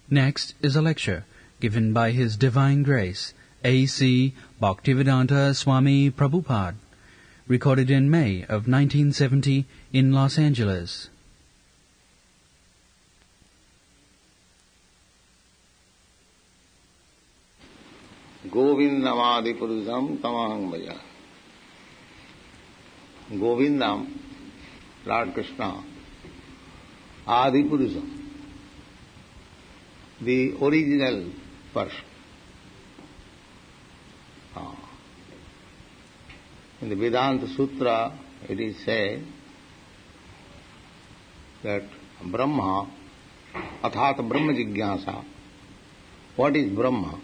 Next is a lecture given by His Divine Grace, A.C. Bhaktivedanta Swami Prabhupada, recorded in May of 1970 in Los Angeles. Govindamadi Purusam Tamahang Bhaja. Govindam, Lord Krishna, Adi Purusam, the original person. In the Vedanta Sutra, it is said that Brahma, Athata Brahma Jigyasa, what is Brahma?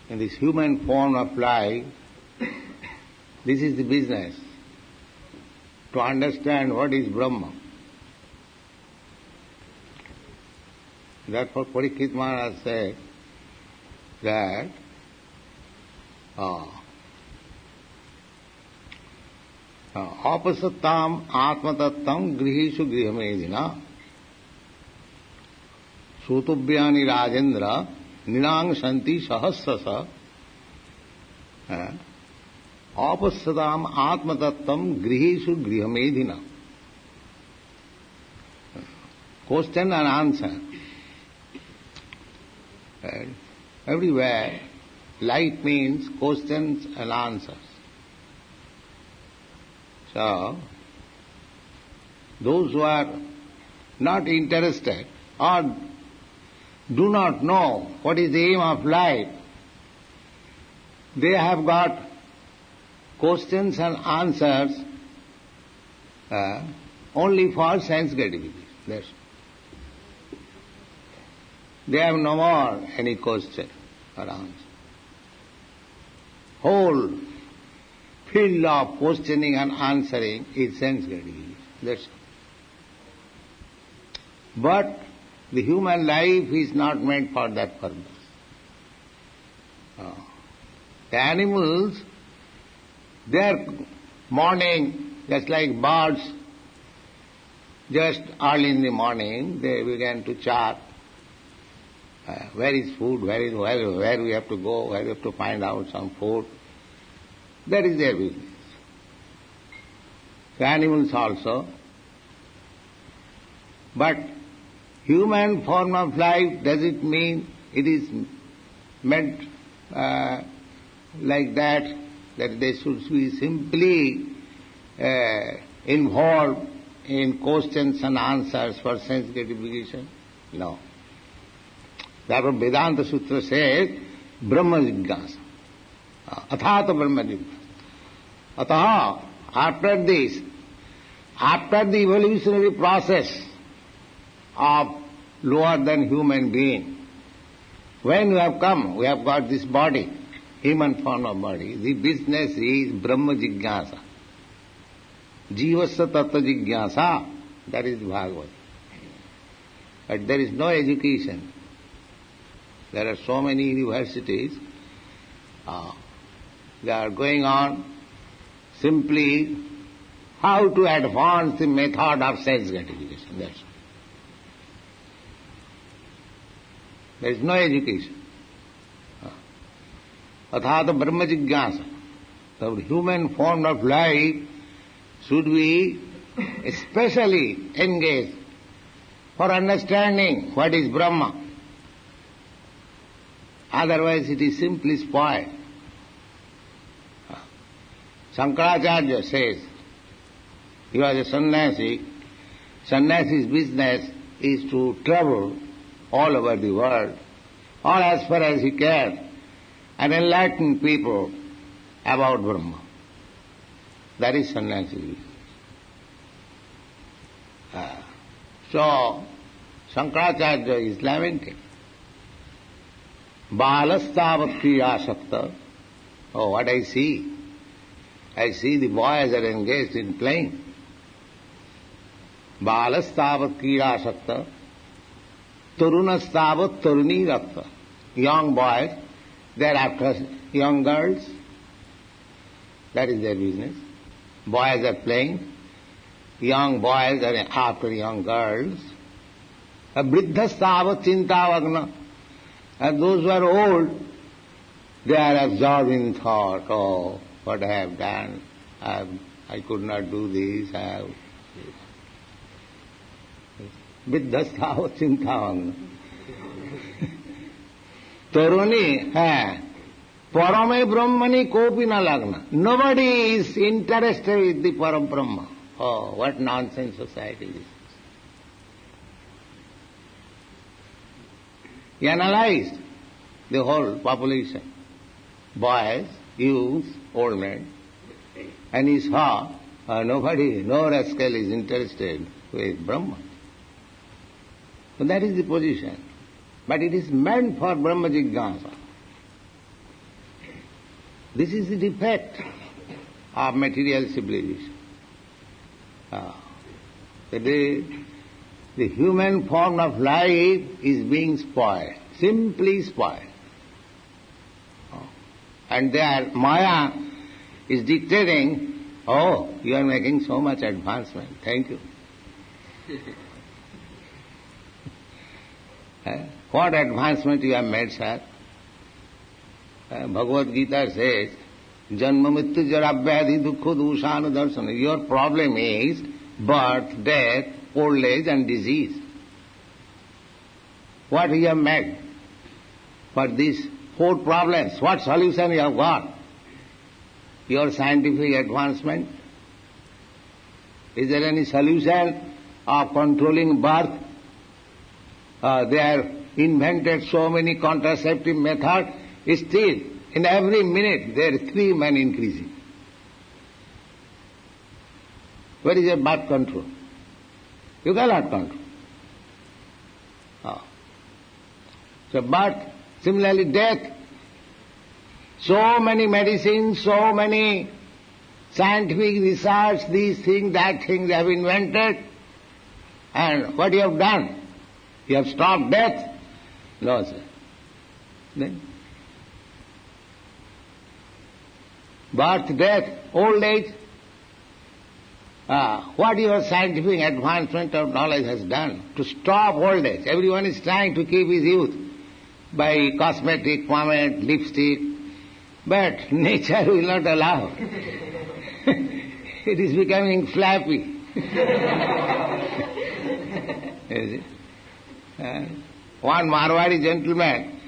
In this human form of life, this is the business, to understand what is Brahma. Therefore, Parikshit Maharaj said that apasattam atmatattam grihishu grihamedina sutubhyani rajendra ninang santi sahasrasa apasattam atmatattam grihishu grihamedina. Question and answer. Everywhere, light means questions and answers. So, those who are not interested or do not know what is the aim of life, they have got questions and answers only for sense gratification. That's all. They have no more any question or answer. Whole field of questioning and answering is sense gratification. That's all. But the human life is not meant for that purpose. The animals, their morning, just like birds, just early in the morning, they began to chirp. Where is food? Where we have to go? Where we have to find out some food? That is their business. The animals also. But human form of life, does it mean it is meant like that they should be simply involved in questions and answers for sense gratification? No. Therefore, Vedanta Sutra says, Brahma Jigyasa. Athata Brahma Jigyasa. Ataha, after this, after the evolutionary process of lower than human being, when we have come, we have got this body, human form of body, the business is Brahma Jigyasa. Jivasya Tattva Jigyasa, that is Bhagavad. But there is no education. There are so many universities, they are going on simply how to advance the method of sense gratification. That's all. There is no education. Athata Brahma Jigyasa. The human form of life should be especially engaged for understanding what is Brahma. Otherwise it is simply spoiled. Shankaracharya says, he was a sannyasi. Sannyasi's business is to travel all over the world, or as far as he can, and enlighten people about Brahma. That is sannyasi's business. So, Shankaracharya is lamenting. Balastavat kriyasakta. Oh, what I see? I see the boys are engaged in playing. Balastavat kriyasakta. Tarunastavat taruni rakta. Young boys, they are after young girls. That is their business. Boys are playing. Young boys are after young girls. Vriddhastava chintavagna. And those who are old, they are absorbed in thought. Oh, what I have done. I could not do this. Vriddhastava chintavagna. Taruni, Parame Brahmani kopi na lagna. Nobody is interested with the Param Brahma. Oh, what nonsense society is. He analyzed the whole population, boys, youths, old men, and he saw nobody, no rascal is interested with Brahma. So that is the position. But it is meant for Brahma Jignasa. This is the defect of material civilization. The human form of life is being spoiled, simply spoiled. And their Maya is dictating, oh, you are making so much advancement, thank you. What advancement you have made, sir? Bhagavad Gita says, Janma Mrityu Jara Vyadhi Dukkha Dusana Darsana. Your problem is birth, death, old age and disease. What you have made for these four problems? What solution you have got? Your scientific advancement? Is there any solution of controlling birth? They have invented so many contraceptive methods. Still, in every minute, there are 3 men increasing. Where is your birth control? You cannot control. So birth, similarly death. So many medicines, so many scientific research, these things, that thing they have invented. And what you have done? You have stopped death? No, sir. Then birth, death, old age. What your scientific advancement of knowledge has done to stop old age? Everyone is trying to keep his youth by cosmetic, pomade, lipstick, but nature will not allow. It is becoming flappy. One Marwadi gentleman,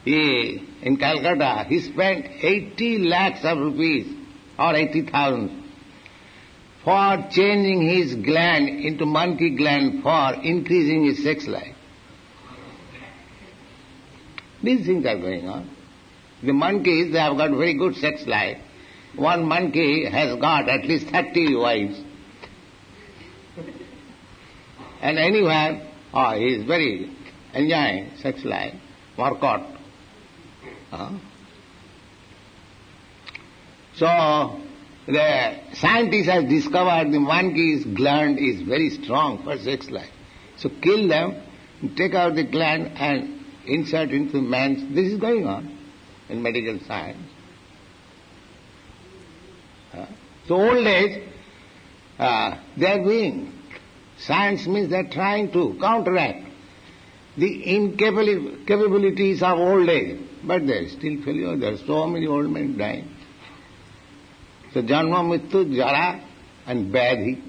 in Calcutta, he spent 80 lakhs of rupees, or 80,000, for changing his gland into monkey gland for increasing his sex life. These things are going on. The monkeys, they have got very good sex life. One monkey has got at least 30 wives. And anywhere, he is very enjoying sex life, workout. So, the scientist has discovered the monkey's gland is very strong for sex life. So kill them, take out the gland and insert into man's. This is going on in medical science. So old age, they are doing. Science means they are trying to counteract the incapabilities of old age. But there is still failure. There are so many old men dying. So Janma, Mrityu, Jara and Vyadhi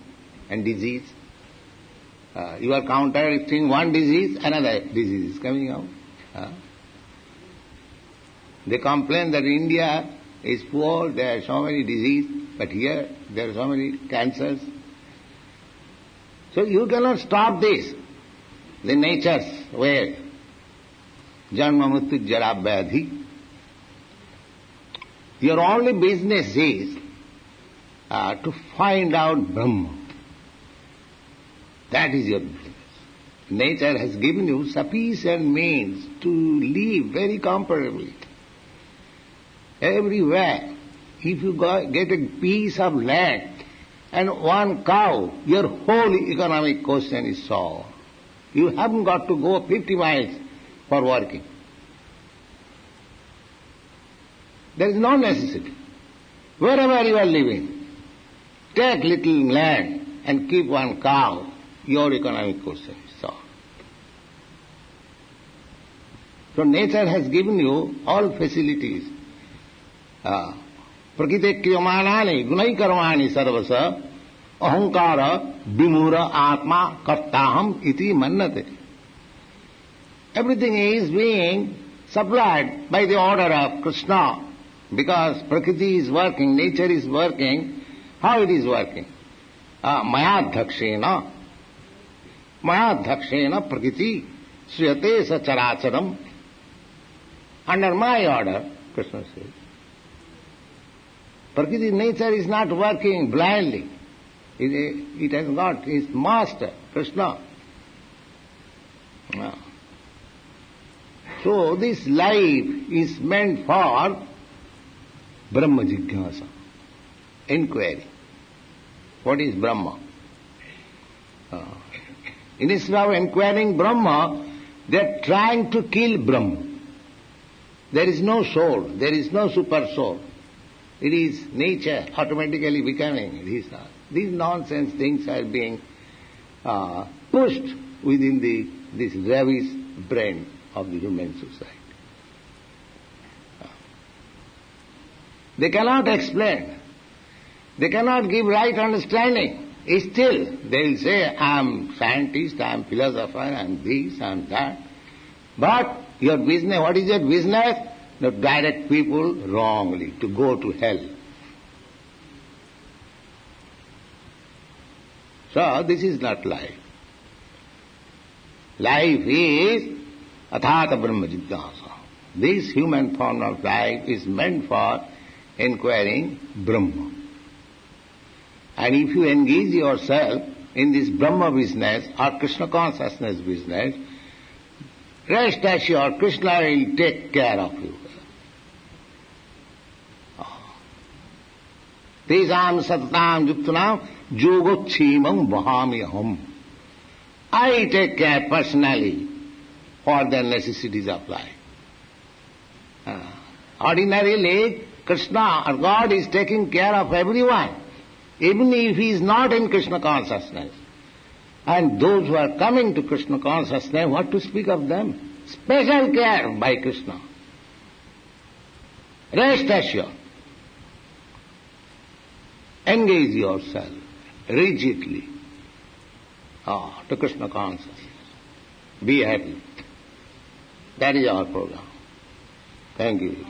and disease. You are counteracting one disease, another disease is coming out. They complain that India is poor, there are so many diseases, but here there are so many cancers. So you cannot stop this. The nature's way. Janma, Mrityu, Jara, Vyadhi. Your only business is to find out Brahma. That is your business. Nature has given you sufficient means to live very comfortably. Everywhere. If you get a piece of land and one cow, your whole economic question is solved. You haven't got to go 50 miles for working. There is no necessity. Wherever you are living, take little land and keep one cow, your economic question is solved. So nature has given you all facilities. Prakriti kriyamanani gunai karmani sarvasa ahankara vimura atma kartaham iti mannate. Everything is being supplied by the order of Krishna, because Prakriti is working, nature is working. How it is working? Mayadhakshena Prakriti sriyate sacharacharam. Under my order, Krishna says. Prakriti nature is not working blindly. It has got its master, Krishna. So this life is meant for Brahma Jigyasa, inquiry. What is Brahma? Instead of inquiring Brahma, they are trying to kill Brahma. There is no soul, there is no super soul. It is nature automatically becoming. These nonsense things are being pushed within this ravish brain of the human society. They cannot explain. They cannot give right understanding. Still, they will say, I am scientist, I am philosopher, I am this, I am that. But your business, what is your business? To direct people wrongly, to go to hell. So, this is not life. Life is athata brahma jigyasa. This human form of life is meant for inquiring Brahma. And if you engage yourself in this Brahma business or Krishna consciousness business, rest assured Krishna will take care of you. Tesam satatam yuktanam yogochimam vahamyaham. I take care personally for the necessities of life. Ordinarily, Krishna or God is taking care of everyone, even if he is not in Krishna consciousness. And those who are coming to Krishna consciousness, what to speak of them? Special care by Krishna. Rest assured. Engage yourself rigidly to Krishna consciousness. Be happy. That is our program. Thank you.